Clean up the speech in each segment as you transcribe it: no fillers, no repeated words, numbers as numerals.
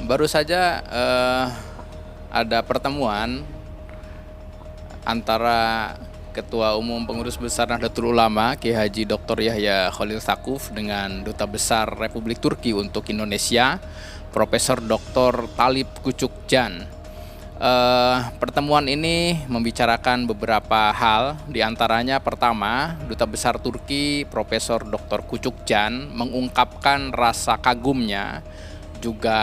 Baru saja ada pertemuan antara Ketua Umum Pengurus Besar Nahdlatul Ulama Kiai Haji Dr. Yahya Khalil Stakuf dengan Duta Besar Republik Turki untuk Indonesia, Profesor Dr. Talip Küçükcan. Pertemuan ini membicarakan beberapa hal, diantaranya pertama, Duta Besar Turki Profesor Dr. Küçükcan mengungkapkan rasa kagumnya juga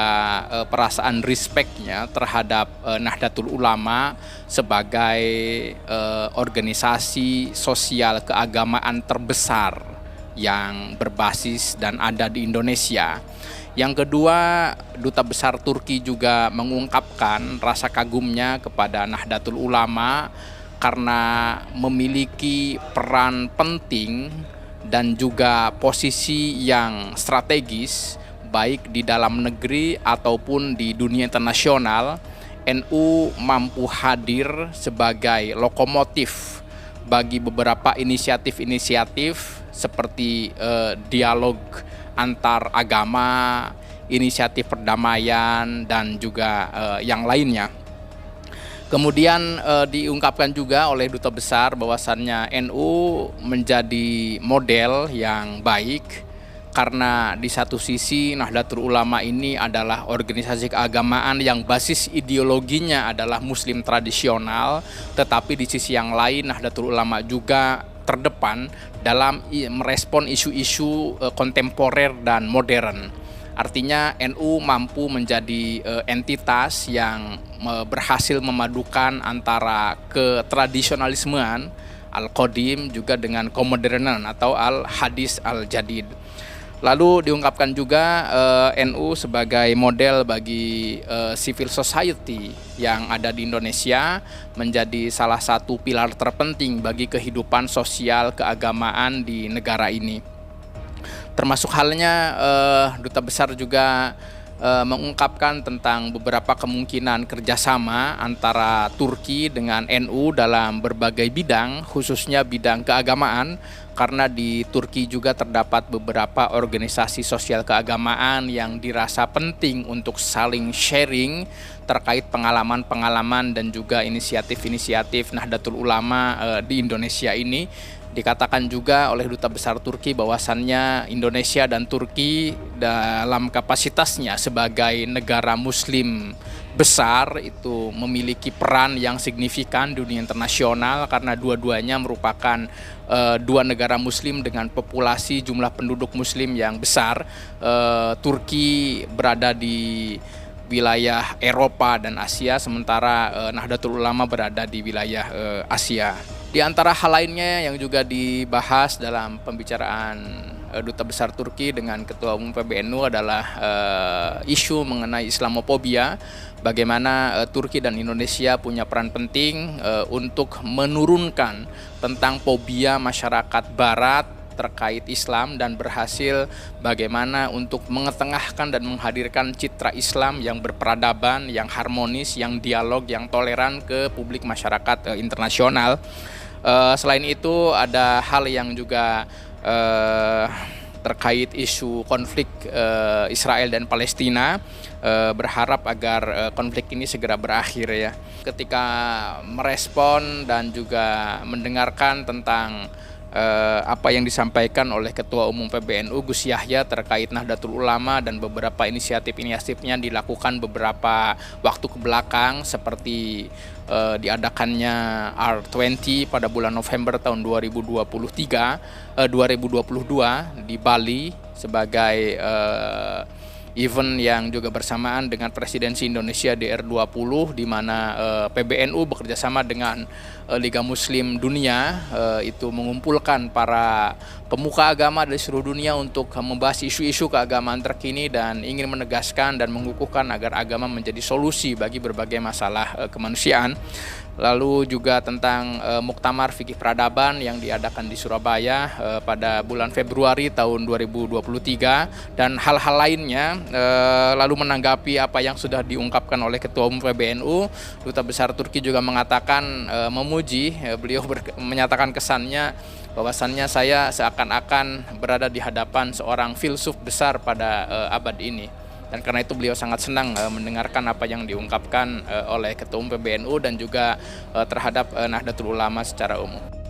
perasaan respect-nya terhadap Nahdlatul Ulama sebagai organisasi sosial keagamaan terbesar yang berbasis dan ada di Indonesia. Yang kedua, Duta Besar Turki juga mengungkapkan rasa kagumnya kepada Nahdlatul Ulama karena memiliki peran penting dan juga posisi yang strategis baik di dalam negeri ataupun di dunia internasional. NU mampu hadir sebagai lokomotif bagi beberapa inisiatif-inisiatif seperti dialog antar agama, inisiatif perdamaian, dan juga yang lainnya. Kemudian diungkapkan juga oleh Duta Besar bahwasannya NU menjadi model yang baik karena di satu sisi Nahdlatul Ulama ini adalah organisasi keagamaan yang basis ideologinya adalah Muslim tradisional, tetapi di sisi yang lain Nahdlatul Ulama juga terdepan dalam merespon isu-isu kontemporer dan modern. Artinya NU mampu menjadi entitas yang berhasil memadukan antara ketradisionalismean al-qadim juga dengan kemodernan atau al-hadis al-jadid. Lalu diungkapkan juga NU sebagai model bagi civil society yang ada di Indonesia, menjadi salah satu pilar terpenting bagi kehidupan sosial keagamaan di negara ini. Termasuk halnya Duta Besar juga mengungkapkan tentang beberapa kemungkinan kerjasama antara Turki dengan NU dalam berbagai bidang, khususnya bidang keagamaan, karena di Turki juga terdapat beberapa organisasi sosial keagamaan yang dirasa penting untuk saling sharing terkait pengalaman-pengalaman dan juga inisiatif-inisiatif Nahdlatul Ulama di Indonesia ini. Dikatakan juga oleh Duta Besar Turki bahwasannya Indonesia dan Turki dalam kapasitasnya sebagai negara Muslim besar itu memiliki peran yang signifikan di dunia internasional karena dua-duanya merupakan dua negara Muslim dengan populasi jumlah penduduk Muslim yang besar. Turki berada di wilayah Eropa dan Asia, sementara Nahdlatul Ulama berada di wilayah Asia. Di antara hal lainnya yang juga dibahas dalam pembicaraan Duta Besar Turki dengan Ketua Umum PBNU adalah isu mengenai Islamofobia. Bagaimana Turki dan Indonesia punya peran penting untuk menurunkan tentang fobia masyarakat Barat terkait Islam dan berhasil bagaimana untuk mengetengahkan dan menghadirkan citra Islam yang berperadaban, yang harmonis, yang dialog, yang toleran ke publik masyarakat internasional. Selain itu ada hal yang juga terkait isu konflik Israel dan Palestina, berharap agar konflik ini segera berakhir ya. Ketika merespon dan juga mendengarkan tentang apa yang disampaikan oleh Ketua Umum PBNU Gus Yahya terkait Nahdlatul Ulama dan beberapa inisiatif-inisiatifnya dilakukan beberapa waktu kebelakang, seperti diadakannya R20 pada bulan November tahun 2022 di Bali sebagai event yang juga bersamaan dengan presidensi Indonesia di R20, di mana PBNU bekerjasama dengan Liga Muslim Dunia itu mengumpulkan para pemuka agama dari seluruh dunia untuk membahas isu-isu keagamaan terkini dan ingin menegaskan dan mengukuhkan agar agama menjadi solusi bagi berbagai masalah kemanusiaan. Lalu juga tentang Muktamar Fikih Peradaban yang diadakan di Surabaya pada bulan Februari tahun 2023 dan hal-hal lainnya. Lalu menanggapi apa yang sudah diungkapkan oleh Ketua Umum PBNU, Duta Besar Turki juga mengatakan memuji, beliau menyatakan kesannya bahwasannya saya seakan-akan berada di hadapan seorang filsuf besar pada abad ini. dan karena itu beliau sangat senang mendengarkan apa yang diungkapkan oleh Ketua Umum PBNU dan juga terhadap Nahdlatul Ulama secara umum.